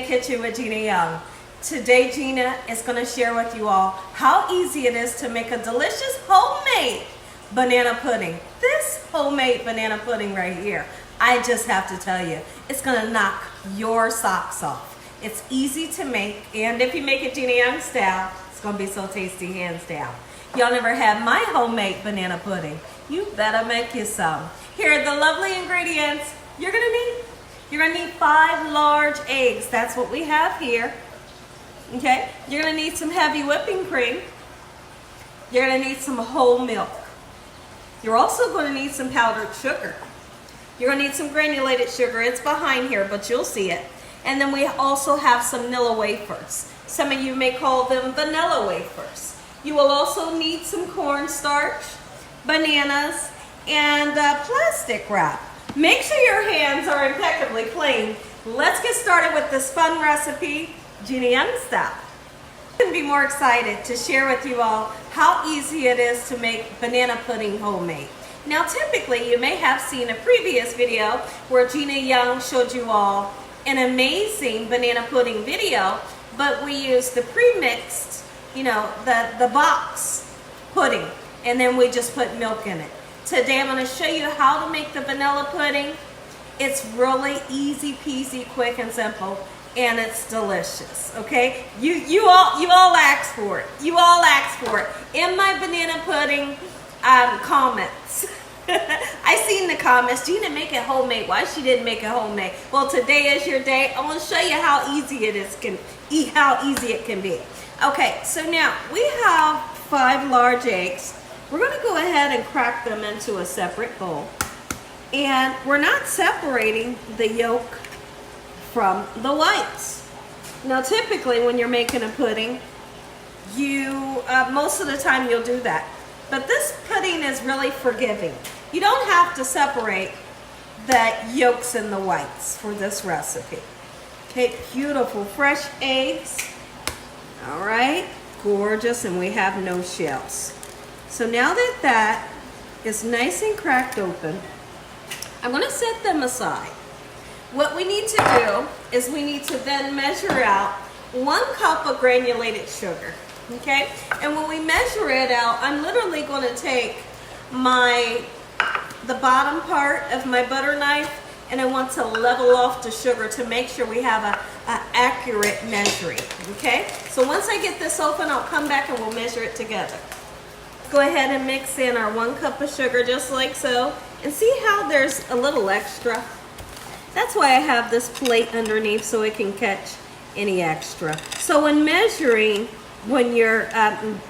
Kitchen with Gina Young. Today Gina is going to share with you all how easy it is to make a delicious homemade banana pudding. This homemade banana pudding right here, I just have to tell you, it's going to knock your socks off. It's easy to make, and if you make it Gina Young style, it's going to be so tasty hands down. Y'all never had my homemade banana pudding? You better make you some. Here are the lovely ingredients you're going to need. You're going to need 5 large eggs. That's what we have here. Okay? You're going to need some heavy whipping cream. You're going to need some whole milk. You're also going to need some powdered sugar. You're going to need some granulated sugar. It's behind here, but you'll see it. And then we also have some vanilla wafers. Some of you may call them vanilla wafers. You will also need some cornstarch, bananas, and plastic wrap. Make sure your hands are impeccably clean. Let's get started with this fun recipe, Gina Young style. I couldn't be more excited to share with you all how easy it is to make banana pudding homemade. Now typically you may have seen a previous video where Gina Young showed you all an amazing banana pudding video, but we used the pre-mixed, the box pudding, and then we just put milk in it. Today I'm going to show you how to make the vanilla pudding. It's really easy peasy, quick and simple, and it's delicious. Okay, you all asked for it. You all asked for it in my banana pudding comments. I seen the comments. Gina, make it homemade. Why she didn't make it homemade? Well, today is your day. I want to show you how easy it is. How easy it can be. Okay, so now we have 5 large eggs. We're going to go ahead and crack them into a separate bowl. And we're not separating the yolk from the whites. Now typically when you're making a pudding, most of the time you'll do that. But this pudding is really forgiving. You don't have to separate the yolks and the whites for this recipe. Okay, beautiful fresh eggs. All right, gorgeous, and we have no shells. So now that that is nice and cracked open, I'm going to set them aside. What we need to do is we need to then measure out 1 cup of granulated sugar. Okay, and when we measure it out, I'm literally going to take the bottom part of my butter knife, and I want to level off the sugar to make sure we have a accurate measuring. Okay, so once I get this open, I'll come back and we'll measure it together. Go ahead and mix in our 1 cup of sugar just like so, and see how there's a little extra. That's why I have this plate underneath so it can catch any extra. So when measuring, when you're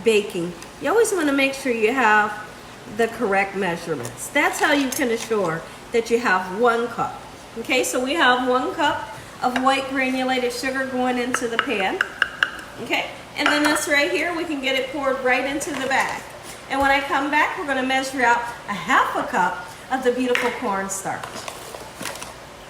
baking, you always want to make sure you have the correct measurements. That's how you can assure that you have 1 cup. Okay, so we have 1 cup of white granulated sugar going into the pan. Okay, and then this right here, we can get it poured right into the bag. And when I come back, we're going to measure out a 1/2 cup of the beautiful cornstarch.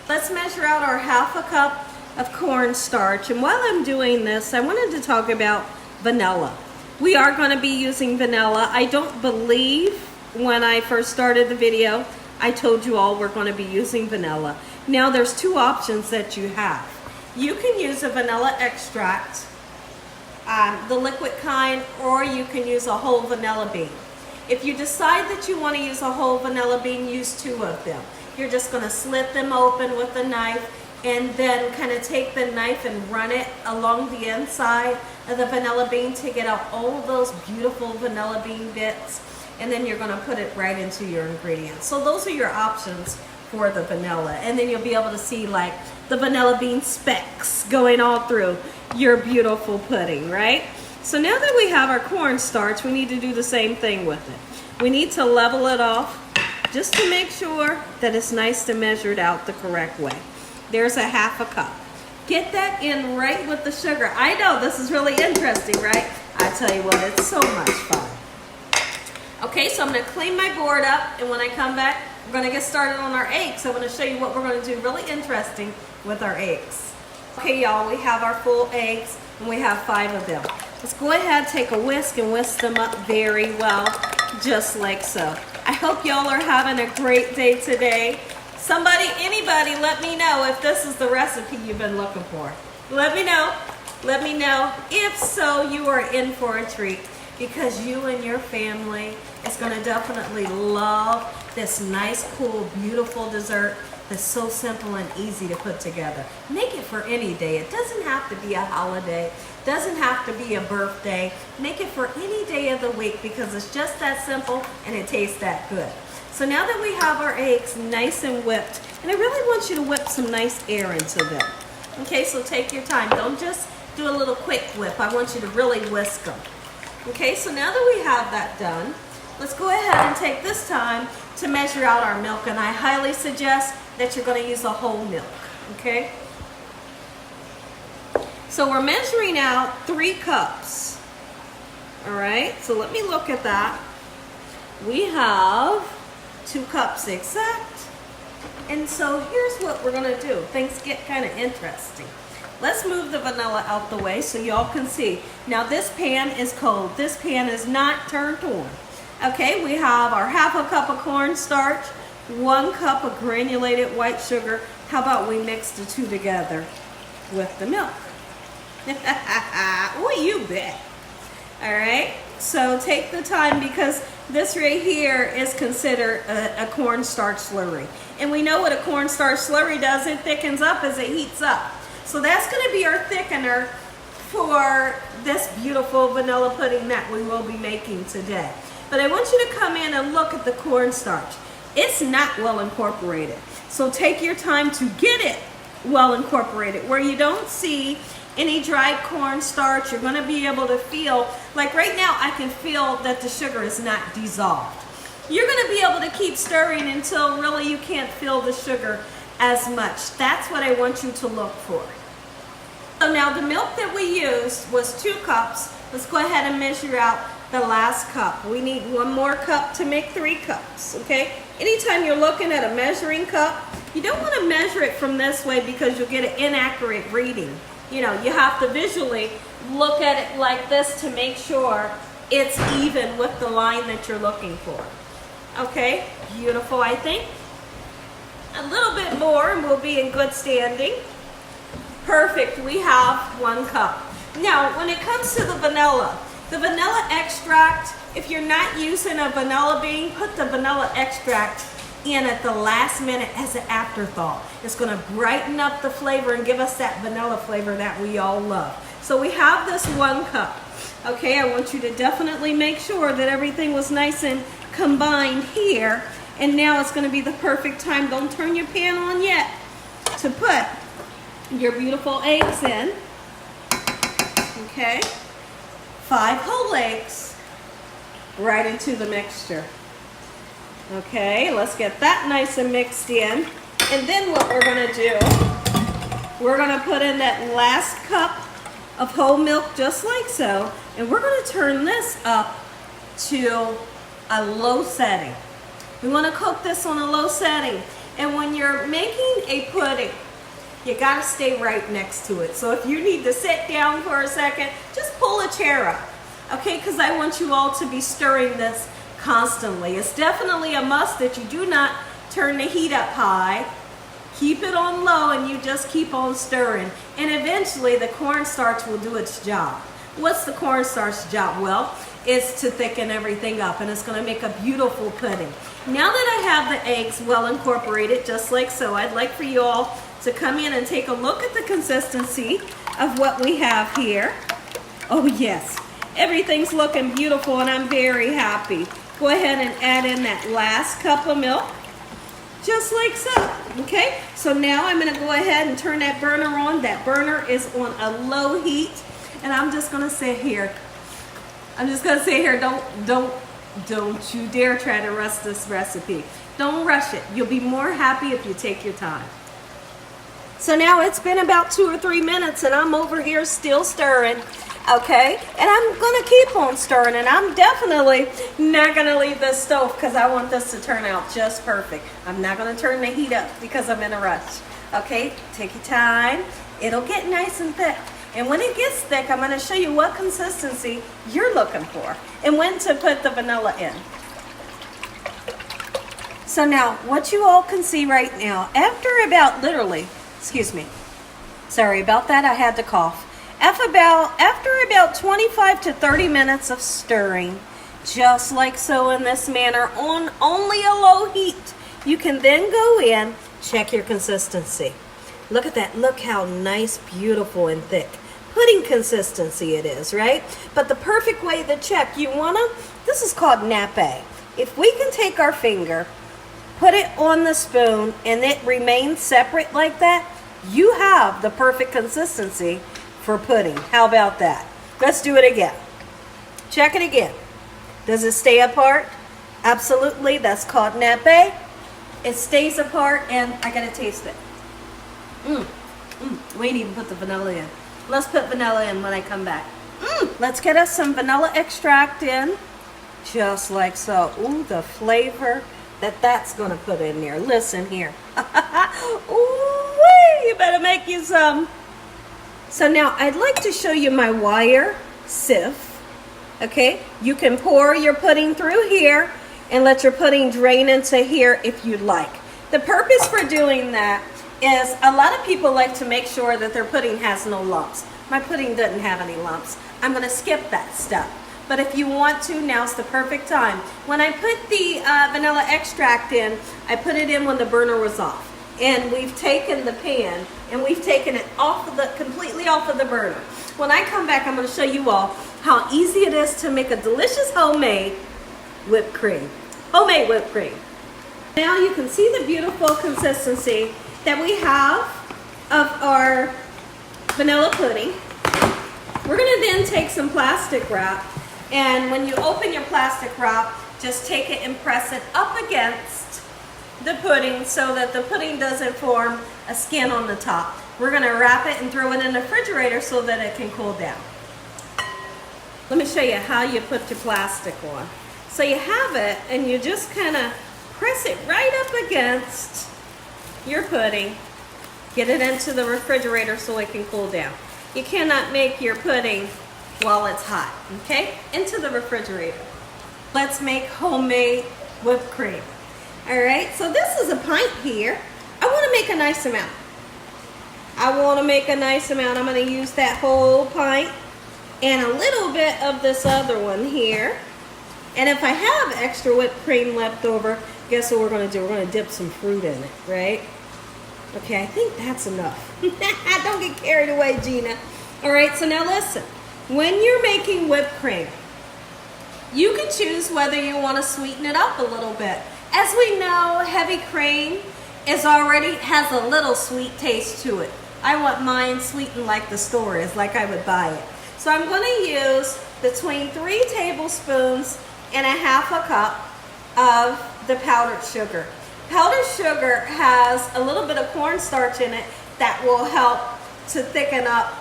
Let's measure out our 1/2 cup of cornstarch. And while I'm doing this, I wanted to talk about vanilla. We are going to be using vanilla. I don't believe when I first started the video, I told you all we're going to be using vanilla. Now there's 2 options that you have. You can use a vanilla extract, the liquid kind, or you can use a whole vanilla bean. If you decide that you want to use a whole vanilla bean, use 2 of them. You're just going to slit them open with a knife and then kind of take the knife and run it along the inside of the vanilla bean to get out all those beautiful vanilla bean bits, and then you're going to put it right into your ingredients. So those are your options for the vanilla, and then you'll be able to see like the vanilla bean specks going all through your beautiful pudding, right? So now that we have our cornstarch, we need to do the same thing with it. We need to level it off just to make sure that it's nice and measured out the correct way. There's a 1/2 cup. Get that in right with the sugar. I know this is really interesting, right? I tell you what, it's so much fun. Okay, so I'm going to clean my board up, and when I come back, we're going to get started on our eggs. So I'm going to show you what we're going to do really interesting with our eggs. Okay, y'all, we have our full eggs, and we have 5 of them. Let's go ahead, take a whisk, and whisk them up very well, just like so. I hope y'all are having a great day today. Somebody, anybody, let me know if this is the recipe you've been looking for. Let me know. Let me know. If so, you are in for a treat because you and your family is going to definitely love this nice, cool, beautiful dessert that's so simple and easy to put together. Make it for any day. It doesn't have to be a holiday. Doesn't have to be a birthday. Make it for any day of the week because it's just that simple and it tastes that good. So now that we have our eggs nice and whipped, and I really want you to whip some nice air into them. Okay, so take your time. Don't just do a little quick whip. I want you to really whisk them. Okay, so now that we have that done, let's go ahead and take this time to measure out our milk, and I highly suggest that you're going to use a whole milk. Okay, so we're measuring out 3 cups. All right, so let me look at that. We have 2 cups exact. And so here's what we're gonna do. Things get kind of interesting. Let's move the vanilla out the way so y'all can see. Now this pan is cold. This pan is not turned on. Okay, we have our ½ cup of cornstarch, 1 cup of granulated white sugar. How about we mix the 2 together with the milk? Oh, you bet. All right, so take the time because this right here is considered a cornstarch slurry. And we know what a cornstarch slurry does. It thickens up as it heats up. So that's going to be our thickener for this beautiful vanilla pudding that we will be making today. But I want you to come in and look at the cornstarch. It's not well incorporated. So take your time to get it well incorporated. Where you don't see any dried cornstarch, you're going to be able to feel, like right now I can feel that the sugar is not dissolved. You're going to be able to keep stirring until really you can't feel the sugar as much. That's what I want you to look for. So now the milk that we used was 2 cups. Let's go ahead and measure out the last cup. We need 1 more cup to make 3 cups, okay? Anytime you're looking at a measuring cup, you don't want to measure it from this way because you'll get an inaccurate reading. You know, you have to visually look at it like this to make sure it's even with the line that you're looking for. Okay, beautiful, I think. A little bit more and we'll be in good standing. Perfect, we have 1 cup. Now, when it comes to the vanilla extract, if you're not using a vanilla bean, put the vanilla extract in at the last minute as an afterthought. It's going to brighten up the flavor and give us that vanilla flavor that we all love. So we have this 1 cup. Okay, I want you to definitely make sure that everything was nice and combined here. And now it's going to be the perfect time. Don't turn your pan on yet to put your beautiful eggs in. Okay, 5 whole eggs right into the mixture. Okay, let's get that nice and mixed in. And then what we're going to do, we're going to put in that last cup of whole milk just like so. And we're going to turn this up to a low setting. We want to cook this on a low setting. And when you're making a pudding, you got to stay right next to it. So if you need to sit down for a second, just pull a chair up. Okay, because I want you all to be stirring this constantly. It's definitely a must that you do not turn the heat up high. Keep it on low and you just keep on stirring. And eventually the cornstarch will do its job. What's the cornstarch job? Well, it's to thicken everything up and it's going to make a beautiful pudding. Now that I have the eggs well incorporated just like so, I'd like for you all to come in and take a look at the consistency of what we have here. Oh yes, everything's looking beautiful and I'm very happy. Go ahead and add in that last cup of milk, just like so, okay? So now I'm gonna go ahead and turn that burner on. That burner is on a low heat, and I'm just gonna sit here. Don't you dare try to rush this recipe. Don't rush it. You'll be more happy if you take your time. So now it's been about 2 or 3 minutes and I'm over here still stirring, okay? And I'm gonna keep on stirring and I'm definitely not gonna leave this stove because I want this to turn out just perfect. I'm not gonna turn the heat up because I'm in a rush, okay? Take your time. It'll get nice and thick. And when it gets thick, I'm gonna show you what consistency you're looking for and when to put the vanilla in. So now, what you all can see right now, after about literally, Sorry about that, I had to cough. After about 25 to 30 minutes of stirring, just like so in this manner, on only a low heat, you can then go in, check your consistency. Look at that, look how nice, beautiful, and thick. Pudding consistency it is, right? But the perfect way to check, this is called nappe. If we can take our finger, put it on the spoon, and it remains separate like that, you have the perfect consistency for pudding. How about that? Let's do it again. Check it again. Does it stay apart? Absolutely, that's called nappe. It stays apart, and I gotta taste it. We didn't even put the vanilla in. Let's put vanilla in when I come back. Let's get us some vanilla extract in, just like so. Ooh, the flavor that's gonna put in there. Listen here. Ooh, you better make you some. So now I'd like to show you my wire sieve. Okay, you can pour your pudding through here and let your pudding drain into here if you'd like. The purpose for doing that is a lot of people like to make sure that their pudding has no lumps. My pudding doesn't have any lumps. I'm gonna skip that step. But if you want to, now's the perfect time. When I put the vanilla extract in, I put it in when the burner was off. And we've taken the pan and we've taken it completely off of the burner. When I come back, I'm gonna show you all how easy it is to make a delicious homemade whipped cream. Homemade whipped cream. Now you can see the beautiful consistency that we have of our vanilla pudding. We're gonna then take some plastic wrap, and when you open your plastic wrap, just take it and press it up against the pudding so that the pudding doesn't form a skin on the top. We're gonna wrap it and throw it in the refrigerator so that it can cool down. Let me show you how you put your plastic on. So you have it and you just kind of press it right up against your pudding. Get it into the refrigerator so it can cool down. You cannot make your pudding while it's hot, okay? Into the refrigerator. Let's make homemade whipped cream. All right, so this is a pint here. I want to make a nice amount. I'm going to use that whole pint and a little bit of this other one here. And if I have extra whipped cream left over, guess what we're going to do? We're going to dip some fruit in it, right? Okay, I think that's enough. Don't get carried away, Gina. All right, so now listen. When you're making whipped cream, you can choose whether you want to sweeten it up a little bit. As we know, heavy cream has a little sweet taste to it. I want mine sweetened like the store is, like I would buy it. So I'm going to use between 3 tablespoons and a half a cup of the powdered sugar. Powdered sugar has a little bit of cornstarch in it that will help to thicken up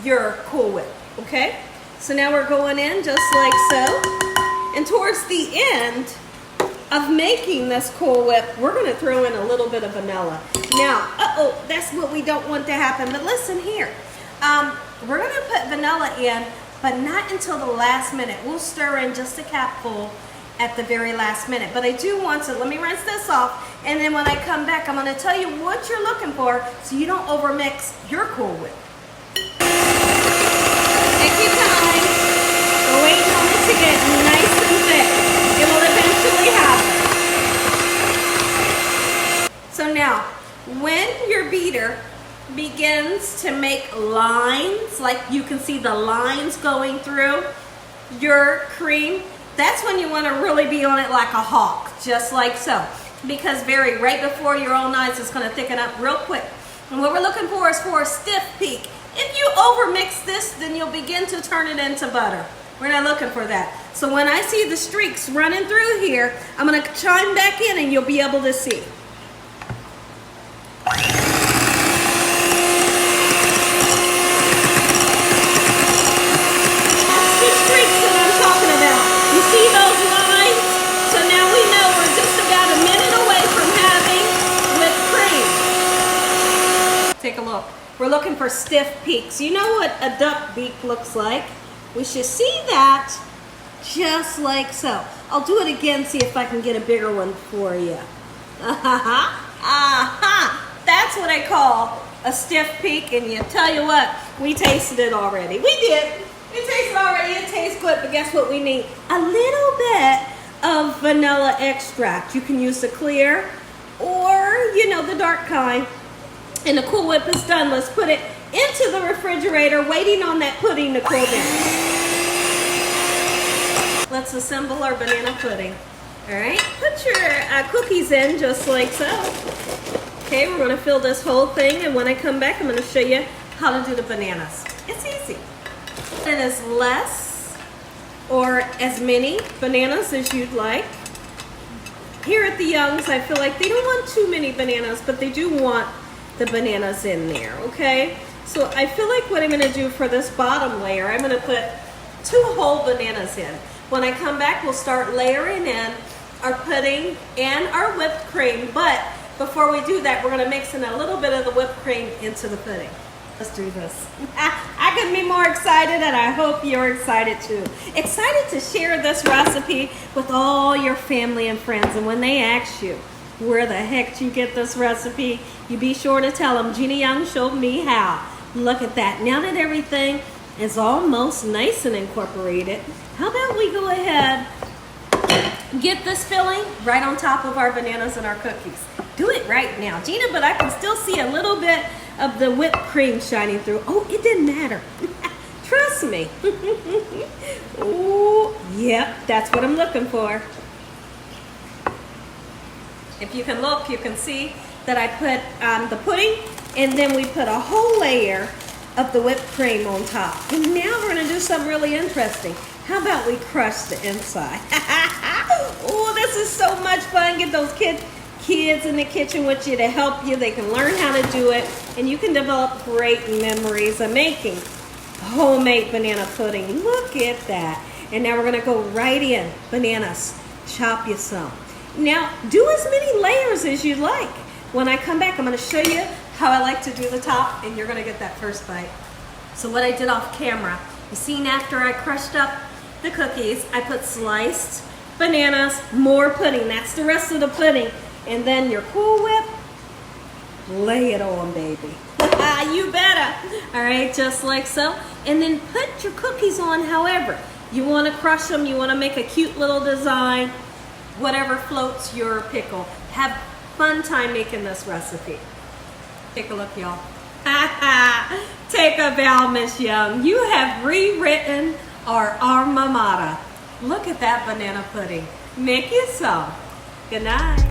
your Cool Whip, okay? So now we're going in just like so. And towards the end of making this Cool Whip, we're gonna throw in a little bit of vanilla. Now, that's what we don't want to happen, but listen here. We're gonna put vanilla in, but not until the last minute. We'll stir in just a capful at the very last minute. But I do want to, let me rinse this off, and then when I come back, I'm gonna tell you what you're looking for so you don't overmix your Cool Whip. Take your time. We're waiting on it to get nice and thick. It will eventually happen. So now, when your beater begins to make lines, like you can see the lines going through your cream, that's when you want to really be on it like a hawk, just like so. Because right before your own eyes, it's going to thicken up real quick. And what we're looking for is for a stiff peak. If you overmix this, then you'll begin to turn it into butter. We're not looking for that. So when I see the streaks running through here, I'm going to chime back in and you'll be able to see. Take a look. We're looking for stiff peaks. You know what a duck beak looks like? We should see that just like so. I'll do it again, see if I can get a bigger one for you. That's what I call a stiff peek, and you tell you what, we tasted it already. We did. We tasted it already. It tastes good, but guess what we need? A little bit of vanilla extract. You can use the clear or, you know, the dark kind. And the Cool Whip is done. Let's put it into the refrigerator, waiting on that pudding to cool down. Let's assemble our banana pudding. All right, put your cookies in just like so. Okay, we're gonna fill this whole thing, and when I come back, I'm gonna show you how to do the bananas. It's easy. And as less or as many bananas as you'd like. Here at the Youngs, I feel like they don't want too many bananas, but they do want the bananas in there, okay? So I feel like what I'm gonna do for this bottom layer, I'm gonna put 2 whole bananas in. When I come back, we'll start layering in our pudding and our whipped cream, but before we do that, we're gonna mix in a little bit of the whipped cream into the pudding. Let's do this. I couldn't be more excited, and I hope you're excited too. Excited to share this recipe with all your family and friends, and when they ask you where the heck did you get this recipe, you be sure to tell them Gina Young showed me how. Look at that. Now that everything is almost nice and incorporated, how about we go ahead, get this filling right on top of our bananas and our cookies. Do it right now. Gina, but I can still see a little bit of the whipped cream shining through. Oh, it didn't matter. Trust me. Oh, yep, that's what I'm looking for. If you can look, you can see that I put the pudding, and then we put a whole layer of the whipped cream on top. And now we're gonna do something really interesting. How about we crush the inside? Oh, this is so much fun. Get those kids in the kitchen with you to help you. They can learn how to do it, and you can develop great memories of making homemade banana pudding. Look at that. And now we're gonna go right in. Bananas, chop you some. Now, do as many layers as you like. When I come back, I'm gonna show you how I like to do the top, and you're gonna get that first bite. So what I did off camera, you seen after I crushed up the cookies, I put sliced bananas, more pudding. That's the rest of the pudding. And then your Cool Whip, lay it on, baby. You better. All right, just like so. And then put your cookies on however. You wanna crush them, you wanna make a cute little design, whatever floats your pickle. Have fun time making this recipe. Take a look, y'all. Take a bow, Miss Young. You have rewritten our alma mater. Look at that banana pudding. Make you some. Good night.